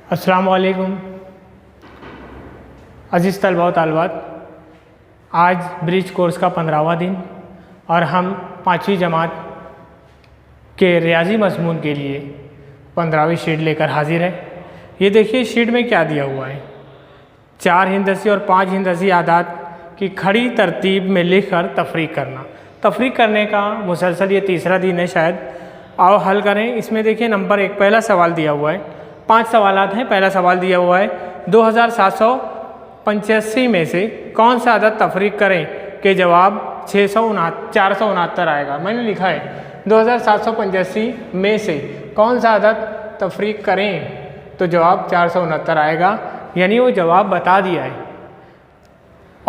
अस्सलाम वालेकुम अज़ीज़ तलबा व तालिबात। आज ब्रिज कोर्स का 15वां दिन और हम 5वीं जमात के रियाजी मज़मून के लिए 15वीं शीट लेकर हाजिर है। ये देखिए शीट में क्या दिया हुआ है। 4 हिंदसी और 5 हिंदसी आदात की खड़ी तरतीब में लिखकर तफरीक करना। तफरीक करने का मुसलसल ये तीसरा दिन है शायद। आओ हल करें। इसमें देखिए नंबर 1 पहला सवाल दिया हुआ है। 5 सवालात हैं। पहला सवाल दिया हुआ है 2785 में से कौन सा अदद तफरीक करें के जवाब 469 आएगा। मैंने लिखा है 2785 में से कौन सा अदद तफरीक करें तो जवाब 469 आएगा, यानी वो जवाब बता दिया है।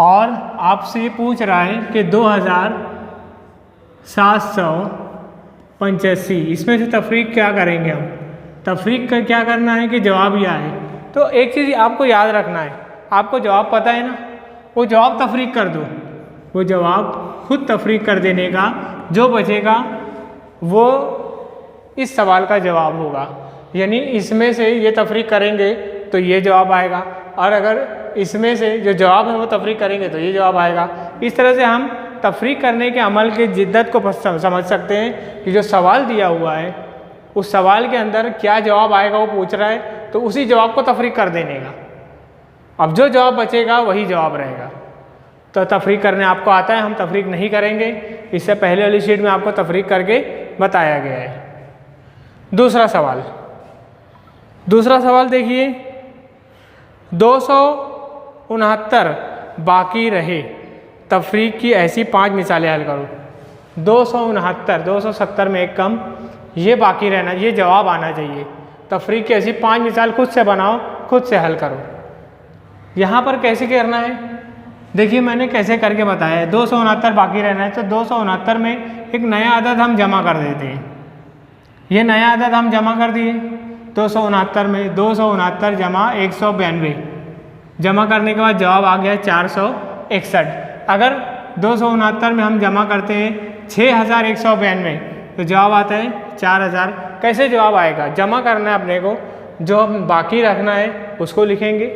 और आपसे पूछ रहा है कि 2785 इसमें से तफरीक क्या करेंगे हम। तफरीक का क्या करना है कि जवाब यह है। तो एक चीज़ आपको याद रखना है, आपको जवाब पता है ना, वो जवाब तफरीक कर दो। वो जवाब खुद तफरीक कर देने का, जो बचेगा वो इस सवाल का जवाब होगा। यानी इसमें से ये तफरीक करेंगे तो ये जवाब आएगा, और अगर इसमें से जो जवाब है वो तफरीक करेंगे तो ये जवाब आएगा। इस तरह से हम तफरीक करने के अमल की जिद्दत को समझ सकते हैं कि जो सवाल दिया हुआ है उस सवाल के अंदर क्या जवाब आएगा वो पूछ रहा है, तो उसी जवाब को तफरीक कर देने का। अब जो जवाब बचेगा वही जवाब रहेगा। तो तफरीक करने आपको आता है, हम तफरीक नहीं करेंगे। इससे पहले वाली शीट में आपको तफरीक करके बताया गया है। दूसरा सवाल देखिए 269 बाकी रहे। तफरीक की ऐसी 5 मिसालें हल करो। 269 270 में एक कम, ये बाकी रहना, ये जवाब आना चाहिए। तफरीक की ऐसी 5 मिसाल खुद से बनाओ, खुद से हल करो। यहाँ पर कैसे करना है देखिए, मैंने कैसे करके बताया है। 269 बाकी रहना है तो 269 में एक नया अदद हम जमा कर देते हैं। ये नया अदद हम जमा कर दिए 269 में। 269 जमा 192 जमा करने के बाद जवाब आ गया 461। अगर 269 में हम जमा करते हैं 6192 तो जवाब आता है 4000। कैसे जवाब आएगा? जमा करना है अपने को, जो हम बाकी रखना है उसको लिखेंगे,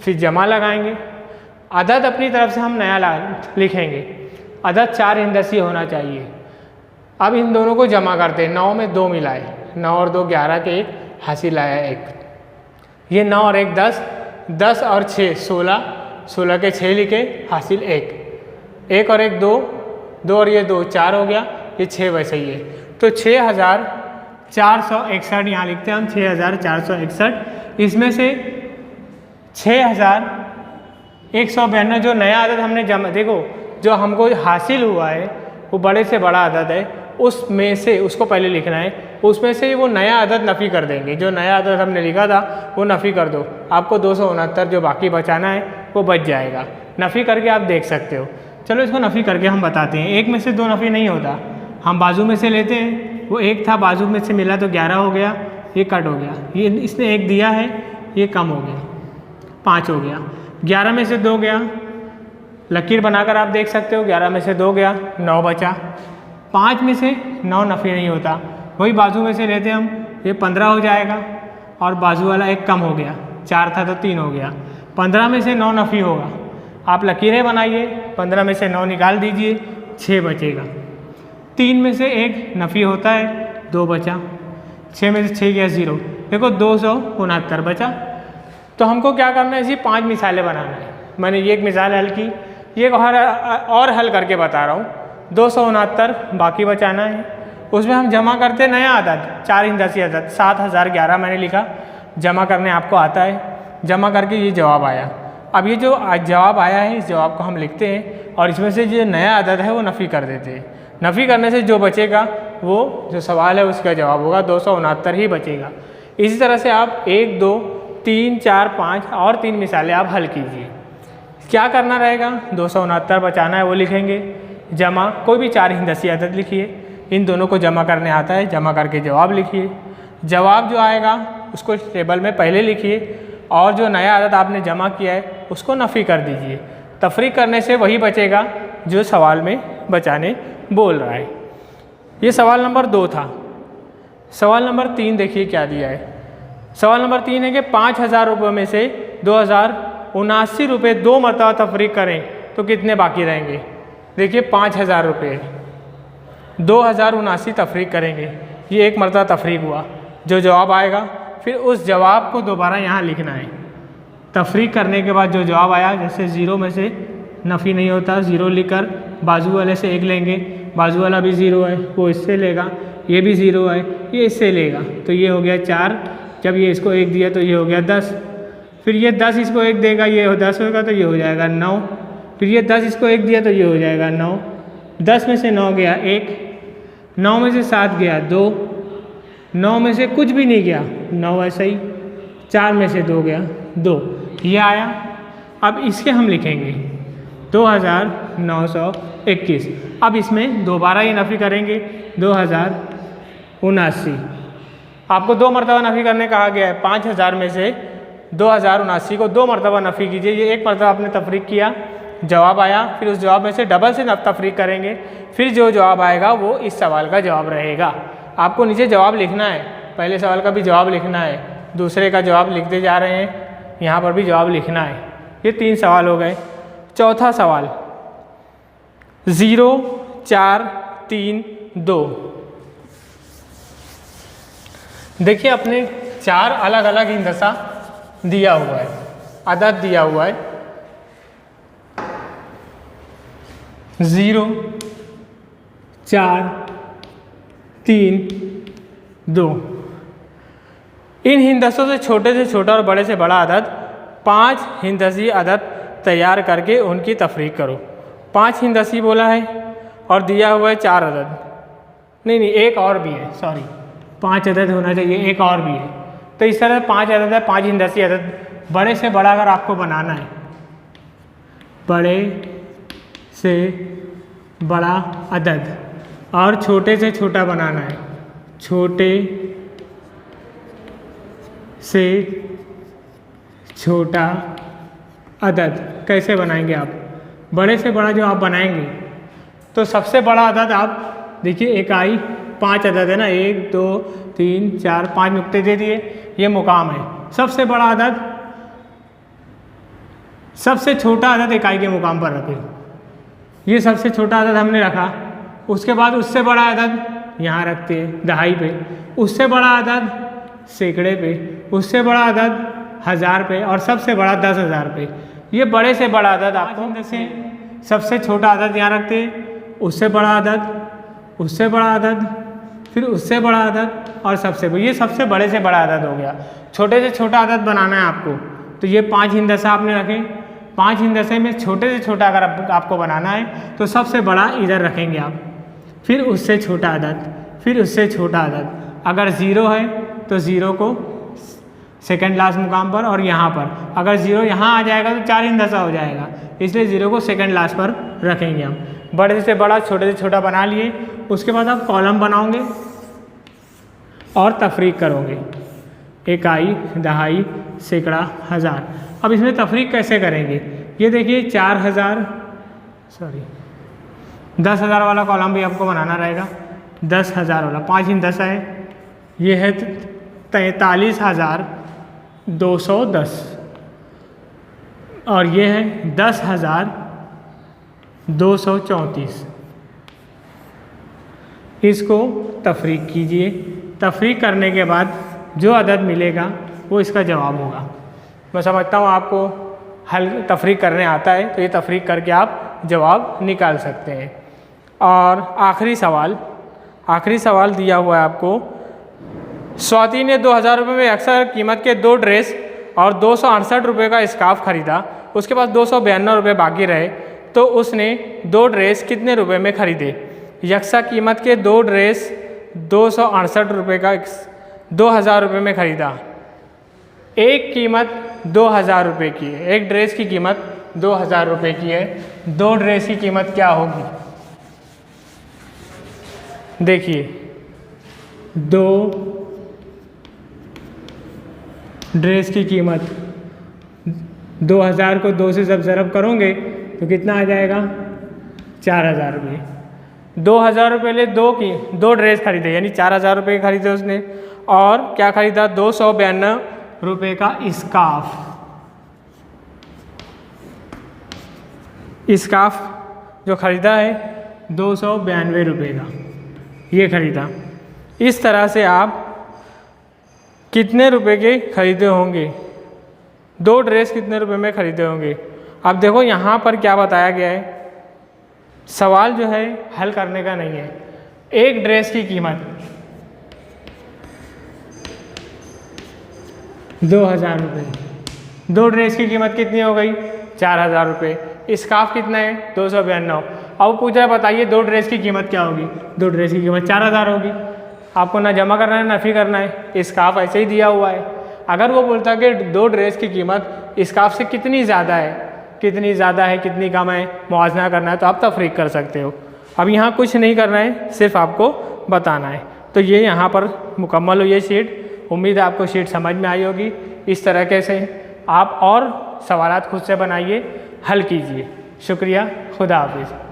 फिर जमा लगाएंगे। अदद अपनी तरफ से हम नया लिखेंगे। अदद 4 हिंदसी होना चाहिए। अब इन दोनों को जमा करते हैं। 9 में 2 मिलाए, 9 और 2 11 के 1 हासिल आया 1। ये 9 और 1 10, 10 और 6 16, 16 के 6 लिखे हासिल 1, 1 और 1 2, 2 और ये 2 4 हो गया, ये 6 वैसे ही है। तो 6461 यहाँ लिखते हैं हम 6461। इसमें से 6192 जो नया अदद हमने जमा, देखो जो हमको हासिल हुआ है वो बड़े से बड़ा अदद है, उसमें से उसको पहले लिखना है। उसमें से वो नया अदद नफ़ी कर देंगे। जो नया अदद हमने लिखा था वो नफ़ी कर दो, आपको 269 जो बाकी बचाना है वो बच जाएगा। नफ़ी करके आप देख सकते हो। चलो इसको नफ़ी करके हम बताते हैं। 1 में से 2 नफ़ी नहीं होता, हम बाजू में से लेते हैं। वो 1 था, बाजू में से मिला तो 11 हो गया, ये कट हो गया। ये इसने 1 दिया है, ये कम हो गया, 5 हो गया। 11 में से 2 गया, लकीर बनाकर आप देख सकते हो। 11 में से 2 गया, 9 बचा। 5 में से 9 नफ़ी नहीं होता, वही बाजू में से लेते हम, ये 15 हो जाएगा। और बाजू वाला 1 कम हो गया, 4 था तो 3 हो गया। 15 में से 9 नफ़ी होगा, आप लकीरें बनाइए। 15 में से 9 निकाल दीजिए, 6 बचेगा। 3 में से 1 नफ़ी होता है, 2 बचा। 6 में से 6 गया 0, देखो 269 बचा। तो हमको क्या करना है, इसी 5 मिसालें बनाना है। मैंने ये एक मिसाल हल की, ये और हल करके बता रहा हूँ। 269 बाकी बचाना है, उसमें हम जमा करते नया अदद 4 हिंदसी अदद 7011 मैंने लिखा। जमा करने आपको आता है, जमा करके ये जवाब आया। अब ये जो जवाब आया है इस जवाब को हम लिखते हैं, और इसमें से जो नया अदद है वो नफ़ी कर देते हैं। नफ़ी करने से जो बचेगा वो जो सवाल है उसका जवाब होगा 269 ही बचेगा। इसी तरह से आप 1 2 3 4 5 और 3 मिसालें आप हल कीजिए। क्या करना रहेगा, 269 बचाना है वो लिखेंगे। जमा कोई भी 4 हिंदसी अदद लिखिए, इन दोनों को जमा करने आता है, जमा करके जवाब लिखिए। जवाब जो आएगा उसको टेबल में पहले लिखिए, और जो नया अदद आपने जमा किया है उसको नफ़ी कर दीजिए। तफरीक करने से वही बचेगा जो सवाल में बचाने बोल रहा है। ये सवाल नंबर 2 था। सवाल नंबर 3 देखिए क्या दिया है। सवाल नंबर 3 है कि 5,000 रुपये में से 2,079 रुपये 2 मरतबा तफरीक करें तो कितने बाकी रहेंगे। देखिए 5,000 रुपये 2,079 तफरीक करेंगे, ये एक मरतबा तफरीक हुआ। जो जवाब आएगा फिर उस जवाब को दोबारा यहाँ लिखना है। तफरीक करने के बाद जो जवाब आया, जैसे 0 में से नफ़ी नहीं होता, 0 लिखकर बाजू वाले से 1 लेंगे, बाजू वाला भी 0 है वो इससे लेगा, ये भी 0 है ये इससे लेगा, तो ये हो गया 4। जब ये इसको 1 दिया तो ये हो गया 10, फिर ये 10 इसको 1 देगा, ये 10 होगा तो ये हो जाएगा 9, फिर ये 10 इसको 1 दिया तो ये हो जाएगा 9। 10 में से 9 गया 1, 9 में से 7 गया 2, 9 में से कुछ भी नहीं गया 9 ऐसा ही, 4 में से 2 गया 2, ये आया। अब इसके हम लिखेंगे 2,921। अब इसमें दोबारा ये नफ़ी करेंगे 2,079। आपको 2 मरतबा नफ़ी करने कहा गया है। 5,000 में से 2,079 को 2 मरतबा नफ़ी कीजिए। ये एक मरतबा आपने तफरीक किया, जवाब आया, फिर उस जवाब में से डबल से तफरीक करेंगे, फिर जो जवाब आएगा वो इस सवाल का जवाब रहेगा। आपको नीचे जवाब लिखना है, पहले सवाल का भी जवाब लिखना है, दूसरे का जवाब लिखते जा रहे हैं, यहाँ पर भी जवाब लिखना है। ये 3 सवाल हो गए। चौथा सवाल 0, 4, 3, 2। देखिए अपने 4 अलग अलग हिंदसा दिया हुआ है, अदद दिया हुआ है 0, 4, 3, 2। इन हिंदसों से छोटा और बड़े से बड़ा अदद 5 हिंदसी अदद तैयार करके उनकी तफरीक करो। 5 हिंदसी बोला है और दिया हुआ है 4 अदद, नहीं एक और भी है, सॉरी 5 अदद होना चाहिए, एक और भी है। तो इस तरह 5 अदद है, 5 हिंदसी अदद। बड़े से बड़ा अगर आपको बनाना है, बड़े से बड़ा अदद, और छोटे से छोटा बनाना है, छोटे से छोटा अदद। कैसे बनाएंगे आप? बड़े से बड़ा जो आप बनाएंगे तो सबसे बड़ा अदद आप देखिए, इकाई 5 अदद है ना, 1, 2, 3, 4, 5 नुक्ते दे दिए, ये मुकाम है। सबसे बड़ा अदद, सबसे छोटा अदद इकाई के मुकाम पर रखें। ये सबसे छोटा अदद हमने रखा, उसके बाद उससे बड़ा अदद यहाँ रखते हैं दहाई पे, उससे बड़ा अदद सैकड़े पे, उससे बड़ा अदद 1000 पे, और सबसे बड़ा 10,000 पे। ये बड़े से बड़ा अदद आपको जैसे सबसे छोटा अदद यहाँ रखते हैं, उससे बड़ा अदद, उससे बड़ा अदद, फिर उससे बड़ा अदद, और सबसे ये सबसे बड़े से बड़ा अदद हो गया। छोटे से छोटा अदद बनाना है आपको, तो ये 5 हिंदसा आपने रखे। 5 हिंदसे में छोटे से छोटा अगर आपको बनाना है तो सबसे बड़ा इधर रखेंगे आप, फिर उससे छोटा अदद, फिर उससे छोटा अदद। अगर 0 है तो 0 को सेकंड लास्ट मुकाम पर, और यहाँ पर अगर 0 यहाँ आ जाएगा तो 4 हिंदसा हो जाएगा, इसलिए 0 को सेकंड लास्ट पर रखेंगे हम। बड़े से बड़ा छोटे से छोटा बना लिए, उसके बाद आप कॉलम बनाओगे और तफरीक करोगे, इकाई, दहाई, सैकड़ा, 1000। अब इसमें तफरीक कैसे करेंगे? ये देखिए 10,000 वाला कॉलम भी आपको बनाना रहेगा, 10,000 वाला 5 हिंदसा है, ये है 43,210, और ये है 10,234। इसको तफरीक कीजिए, तफरीक करने के बाद जो अदद मिलेगा वो इसका जवाब होगा। मैं समझता हूँ आपको हल तफरीक करने आता है, तो ये तफरीक करके आप जवाब निकाल सकते हैं। और आखिरी सवाल दिया हुआ है आपको। स्वाति ने 2,000 रुपये में अक्सर कीमत के 2 ड्रेस और 268 रुपये का स्कार्फ खरीदा, उसके पास 292 रुपये बाकी रहे, तो उसने 2 ड्रेस कितने रुपए में खरीदे? यकसा कीमत के 2 ड्रेस 268 रुपये का 2,000 रुपये में खरीदा। एक कीमत 2,000 रुपये की है, एक ड्रेस की कीमत 2,000 रुपये की है। 2 ड्रेस की कीमत क्या होगी? देखिए 2 ड्रेस की कीमत 2,000 को 2 से जब ज़रब करोगे तो कितना आ जाएगा? 4,000 रुपये। 2,000 रुपये ले 2 ड्रेस खरीदे, यानी 4,000 रुपये खरीदे उसने, और क्या खरीदा, 292 रुपये का स्कार्फ। स्कार्फ जो ख़रीदा है 292 रुपये का, ये ख़रीदा। इस तरह से आप कितने रुपए के खरीदे होंगे, 2 ड्रेस कितने रुपए में खरीदे होंगे। अब देखो यहाँ पर क्या बताया गया है, सवाल जो है हल करने का नहीं है। एक ड्रेस की कीमत 2000 रुपये, 2 ड्रेस की कीमत कितनी हो गई, 4000 रुपये। स्कार्फ कितना है, 292। अब पूछा है बताइए 2 ड्रेस की कीमत क्या होगी, 2 ड्रेस की कीमत 4000 होगी। आपको ना जमा करना है ना नफ़ी करना है, स्कार्फ ऐसे ही दिया हुआ है। अगर वो बोलता है कि 2 ड्रेस की कीमत स्कार्फ से कितनी ज़्यादा है, कितनी ज़्यादा है कितनी कम है, मुआवजा करना है, तो आप तफरीक कर सकते हो। अब यहाँ कुछ नहीं करना है, सिर्फ आपको बताना है। तो ये यहाँ पर मुकम्मल हुई है शीट। उम्मीद है आपको शीट समझ में आई होगी। इस तरीके से आप और सवालात खुद से बनाइए, हल कीजिए। शुक्रिया, खुदा हाफिज़।